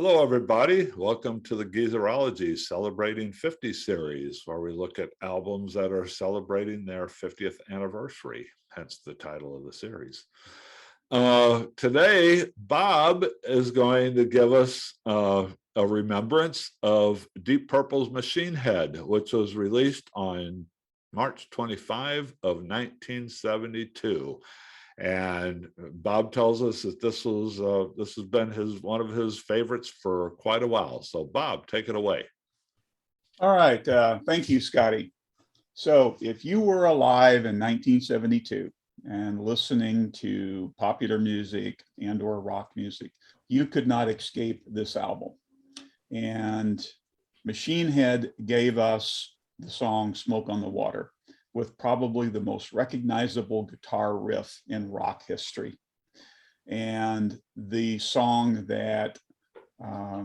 Hello, everybody. Welcome to the Geezerology Celebrating 50 series, where we look at albums that are celebrating their 50th anniversary, hence the title of the series. Today, Bob is going to give us a remembrance of Deep Purple's Machine Head, which was released on March 25 of 1972. And Bob tells us that this has been one of his favorites for quite a while. So Bob, take it away. All right. Thank you, Scotty. So if you were alive in 1972 and listening to popular music and or rock music, you could not escape this album. And Machine Head gave us the song Smoke on the Water, with probably the most recognizable guitar riff in rock history. And the song that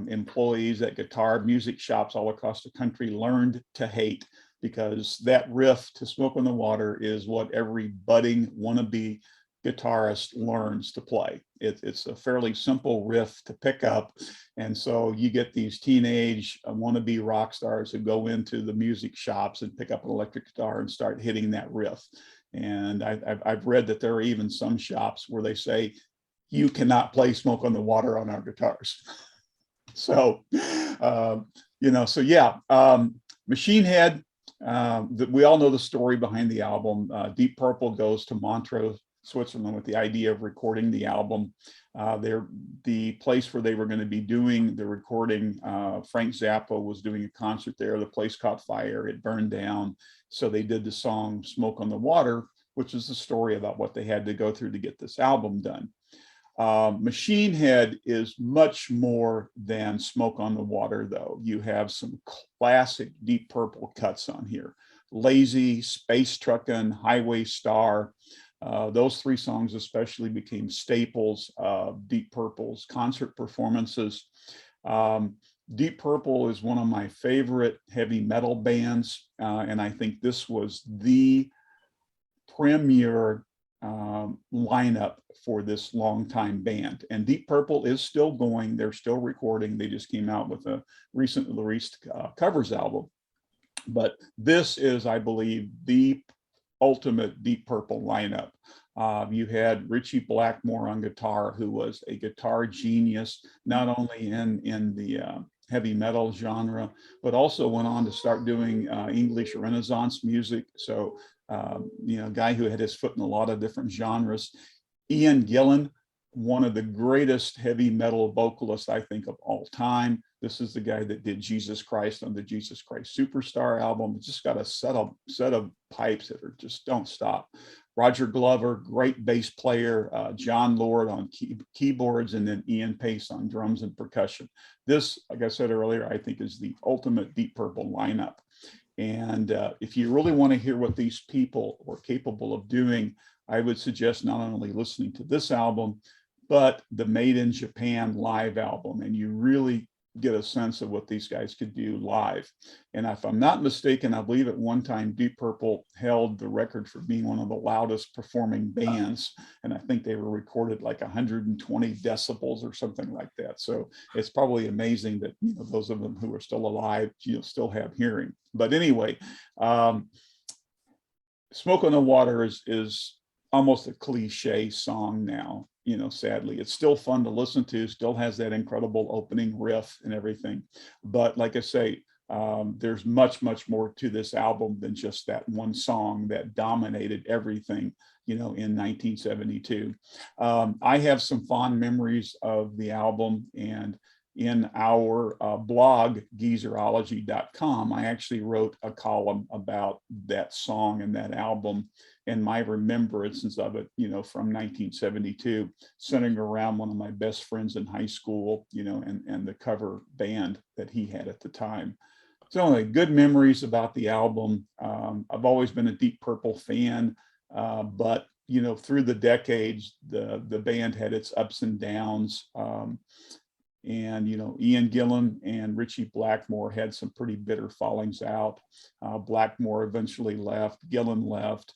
employees at guitar music shops all across the country learned to hate, because that riff to Smoke on the Water is what every budding wannabe guitarist learns to play. It's a fairly simple riff to pick up. And so you get these teenage wannabe rock stars who go into the music shops and pick up an electric guitar and start hitting that riff. And I've read that there are even some shops where they say, you cannot play Smoke on the Water on our guitars. So, Machine Head, we all know the story behind the album. Deep Purple goes to Montreux, Switzerland, with the idea of recording the album. The place where they were going to be doing the recording, Frank Zappa was doing a concert there. The place caught fire, it burned down. So they did the song Smoke on the Water, which is the story about what they had to go through to get this album done. Machine Head is much more than Smoke on the Water, though. You have some classic Deep Purple cuts on here. Lazy, Space Truckin', Highway Star. Those three songs especially became staples of Deep Purple's concert performances. Deep Purple is one of my favorite heavy metal bands, and I think this was the premier lineup for this longtime band. And Deep Purple is still going. They're still recording. They just came out with a recently released covers album. But this is, I believe, the ultimate Deep Purple lineup. You had Richie Blackmore on guitar, who was a guitar genius, not only in the heavy metal genre, but also went on to start doing English Renaissance music. So, a guy who had his foot in a lot of different genres. Ian Gillan, one of the greatest heavy metal vocalists, I think, of all time. This is the guy that did Jesus Christ on the Jesus Christ Superstar album. It's just got a set of pipes that are just don't stop. Roger Glover, great bass player. John Lord on keyboards, and then Ian Pace on drums and percussion. This, like I said earlier, I think is the ultimate Deep Purple lineup. And if you really want to hear what these people were capable of doing, I would suggest not only listening to this album, but the Made in Japan live album. And you really get a sense of what these guys could do live. And if I'm not mistaken, I believe at one time Deep Purple held the record for being one of the loudest performing bands. And I think they were recorded like 120 decibels or something like that. So it's probably amazing that, those of them who are still alive, still have hearing. But anyway, Smoke on the Water is almost a cliche song now. Sadly, it's still fun to listen to, still has that incredible opening riff and everything. But like I say, there's much more to this album than just that one song that dominated everything, in 1972. I have some fond memories of the album, and in our blog, Geezerology.com, I actually wrote a column about that song and that album and my remembrances of it, from 1972, centering around one of my best friends in high school, and the cover band that he had at the time. So anyway, good memories about the album. I've always been a Deep Purple fan, but through the decades, the band had its ups and downs. And, Ian Gillan and Richie Blackmore had some pretty bitter fallings out. Blackmore eventually left, Gillan left.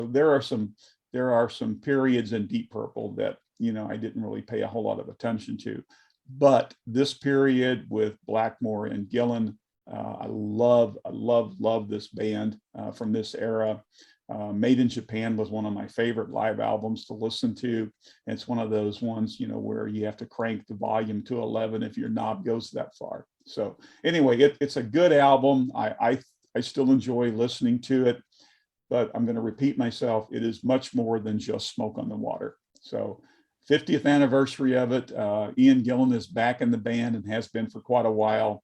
There are some periods in Deep Purple that I didn't really pay a whole lot of attention to. But this period with Blackmore and Gillan, I love this band from this era. Made in Japan was one of my favorite live albums to listen to. And it's one of those ones, where you have to crank the volume to 11 if your knob goes that far. So anyway, it's a good album. I still enjoy listening to it, but I'm going to repeat myself. It is much more than just Smoke on the Water. So 50th anniversary of it. Ian Gillan is back in the band and has been for quite a while.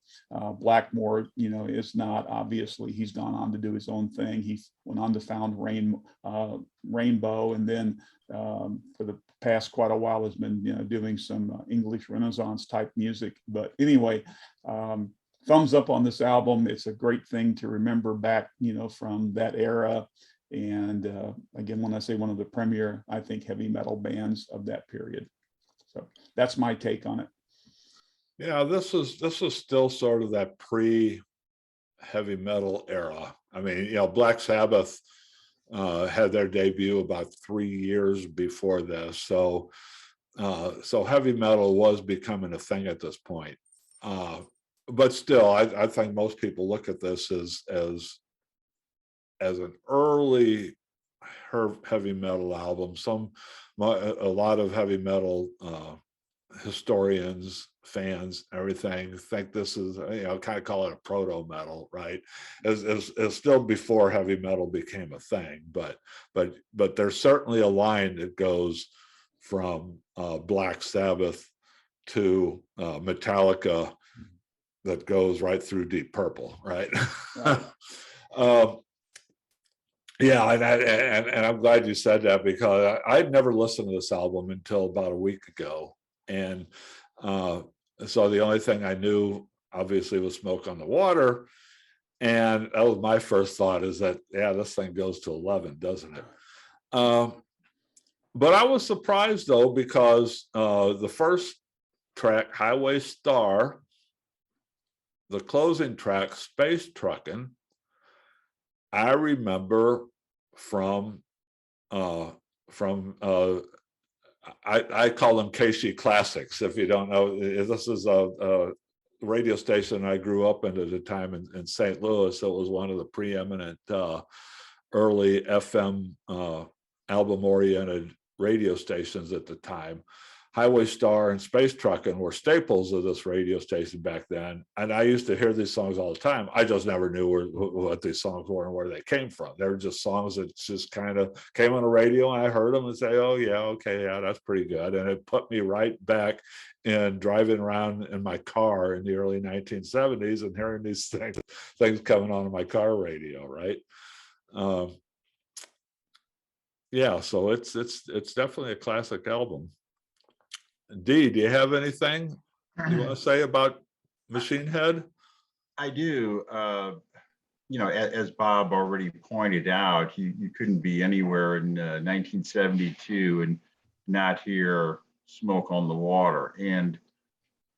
Blackmore, is not. Obviously, he's gone on to do his own thing. He went on to found Rainbow, and then for the past quite a while has been doing some English Renaissance type music. But anyway, thumbs up on this album. It's a great thing to remember back, from that era. And again, when I say one of the premier, I think, heavy metal bands of that period. So that's my take on it. Yeah, this is still sort of that pre-heavy metal era. I mean, Black Sabbath had their debut about 3 years before this, so heavy metal was becoming a thing at this point. But still, I think most people look at this as an early heavy metal album. A lot of heavy metal historians, fans, everything think this is, kind of call it a proto-metal, right? As still before heavy metal became a thing, but there's certainly a line that goes from Black Sabbath to Metallica that goes right through Deep Purple, right? Yeah, and I'm glad you said that, because I'd never listened to this album until about a week ago, and so the only thing I knew, obviously, was Smoke on the Water, and that was my first thought, is that, yeah, this thing goes to 11, doesn't it? But I was surprised, though, because the first track, Highway Star, the closing track, Space Truckin', I remember from I call them KC Classics. If you don't know, this is a radio station I grew up in at the time in St. Louis. So it was one of the preeminent early FM album-oriented radio stations at the time. Highway Star and Space Truckin' were staples of this radio station back then. And I used to hear these songs all the time. I just never knew what these songs were and where they came from. They were just songs that just kind of came on the radio, and I heard them and say, oh, yeah, okay, yeah, that's pretty good. And it put me right back in driving around in my car in the early 1970s and hearing these things coming on in my car radio, right? Yeah, so it's definitely a classic album. Dee, do you have anything you want to say about Machine Head? I do. As Bob already pointed out, you couldn't be anywhere in 1972 and not hear Smoke on the Water. And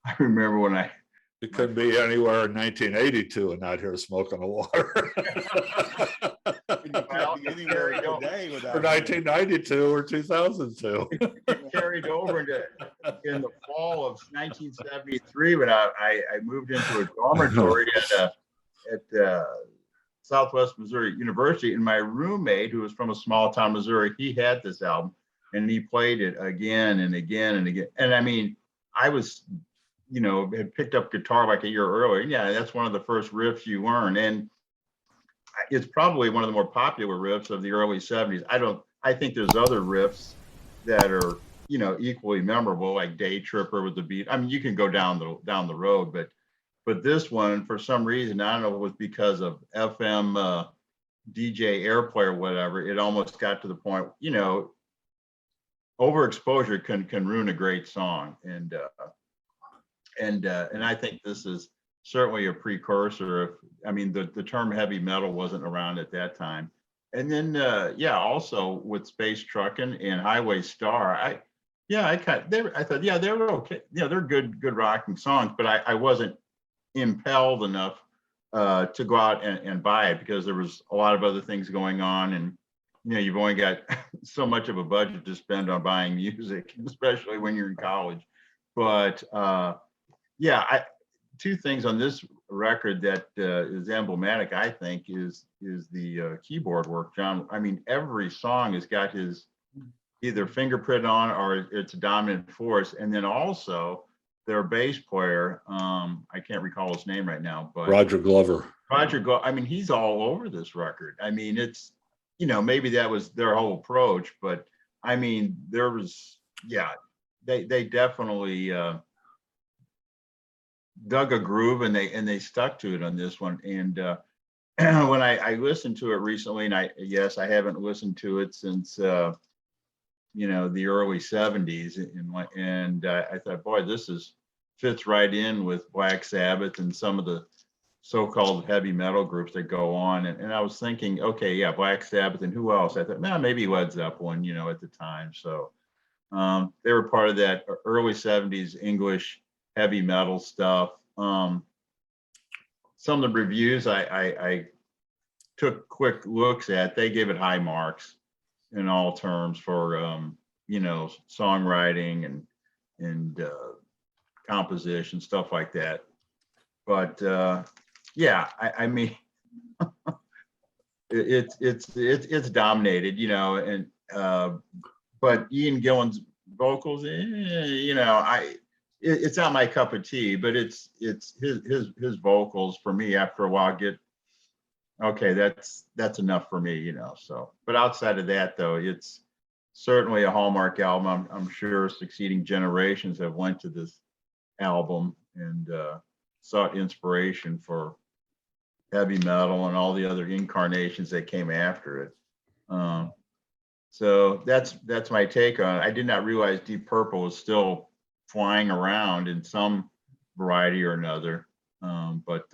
I remember when You couldn't be anywhere in 1982 and not hear Smoke on the Water. Well, anywhere today or 1992 or 2002. It carried over in the fall of 1973 when I moved into a dormitory at Southwest Missouri University, and my roommate, who was from a small town, Missouri, he had this album, and he played it again and again and again. And I mean, I was, had picked up guitar like a year earlier. Yeah, that's one of the first riffs you learn, and it's probably one of the more popular riffs of the early 70s. I think there's other riffs that are, equally memorable, like Day Tripper with the beat. I mean, you can go down the road, but this one, for some reason, I don't know if it was because of FM DJ airplay or whatever, it almost got to the point, overexposure can ruin a great song. And I think this is certainly a precursor the term heavy metal wasn't around at that time. And then also with Space Truckin' and Highway Star, I thought, they were okay. They're good rocking songs, but I wasn't impelled enough to go out and buy it, because there was a lot of other things going on. And you've only got so much of a budget to spend on buying music, especially when you're in college. But yeah, two things on this record that is emblematic, I think, is the keyboard work, John. I mean, every song has got his either fingerprint on or it's a dominant force. And then also their bass player, I can't recall his name right now, but Roger Glover. I mean, he's all over this record. I mean, it's, maybe that was their whole approach, but I mean, there was, yeah, they definitely dug a groove and they stuck to it on this one. And when I listened to it recently, and I haven't listened to it since the early 70s, and I thought, boy, fits right in with Black Sabbath and some of the so-called heavy metal groups that go on. And I was thinking, okay, yeah, Black Sabbath, and who else? I thought, man, maybe Led Zeppelin, at the time. So they were part of that early 70s English heavy metal stuff. Some of the reviews I took quick looks at, they gave it high marks in all terms for songwriting and composition, stuff like that. But yeah, I mean, it's dominated, and but Ian Gillan's vocals, it's not my cup of tea, but it's his vocals for me after a while get okay. That's enough for me, So, but outside of that, though, it's certainly a Hallmark album. I'm sure succeeding generations have went to this album and sought inspiration for heavy metal and all the other incarnations that came after it. So that's my take on it. I did not realize Deep Purple was still flying around in some variety or another. But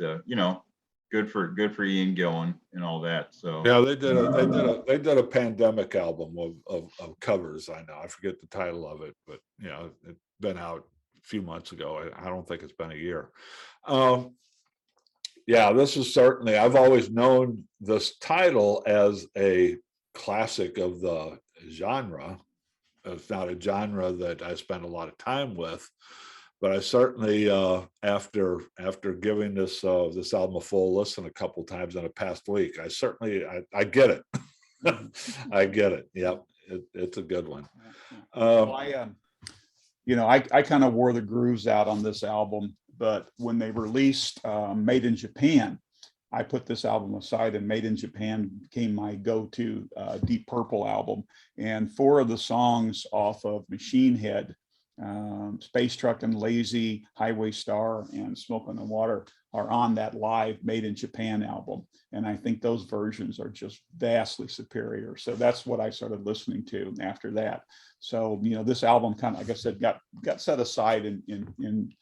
good for Ian Gillan and all that. So yeah, they did a pandemic album of covers. I know, I forget the title of it, but it's been out a few months ago. I don't think it's been a year. Yeah, this is certainly, I've always known this title as a classic of the genre. It's not a genre that I spend a lot of time with, but I certainly, after giving this album a full listen a couple times in the past week, I get it. I get it. Yep, it's a good one. I kind of wore the grooves out on this album, but when they released Made in Japan, I put this album aside, and Made in Japan became my go-to Deep Purple album. And 4 of the songs off of Machine Head, Space Truck and Lazy, Highway Star, and Smoke on the Water, are on that live Made in Japan album. And I think those versions are just vastly superior. So that's what I started listening to after that. So, this album kind of, like I said, got set aside in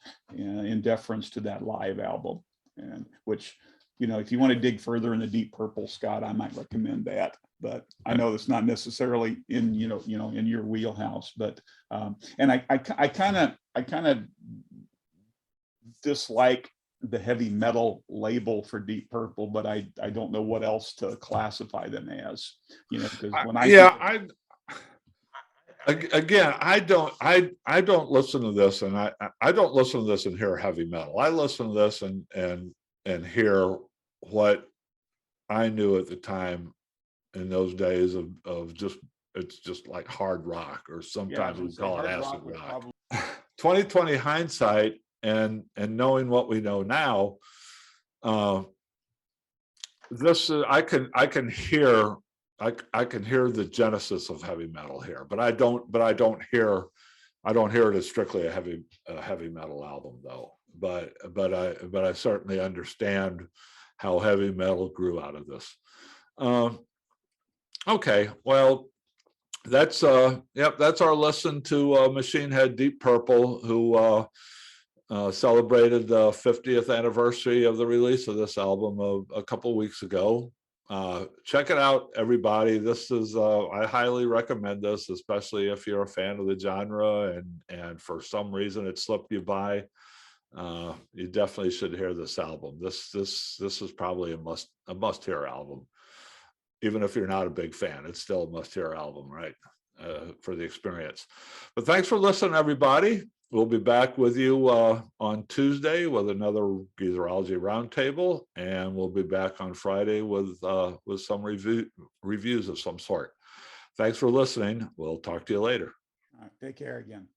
deference to that live album, and which, if you want to dig further into Deep Purple, Scott, I might recommend that. But I know it's not necessarily in in your wheelhouse. But and I kind of dislike the heavy metal label for Deep Purple, but I don't know what else to classify them as. Because when I don't listen to this, and I don't listen to this and hear heavy metal. I listen to this and hear what I knew at the time in those days of just, it's just like hard rock, or sometimes we call it acid rock. 2020 hindsight and knowing what we know now, this is, I can hear the genesis of heavy metal here, but I don't hear it as strictly a heavy metal album, though. But I certainly understand how heavy metal grew out of this. Okay, well, that's our listen to Machine Head Deep Purple, who celebrated the 50th anniversary of the release of this album a couple weeks ago. Check it out, everybody. This is I highly recommend this, especially if you're a fan of the genre and for some reason it slipped you by. You definitely should hear this album. This is probably a must-hear album. even if you're not a big fan, it's still a must-hear album, right? For the experience. But thanks for listening, everybody. We'll be back with you on Tuesday with another Geezerology Roundtable, and we'll be back on Friday with some reviews of some sort. Thanks for listening. We'll talk to you later. Take care again.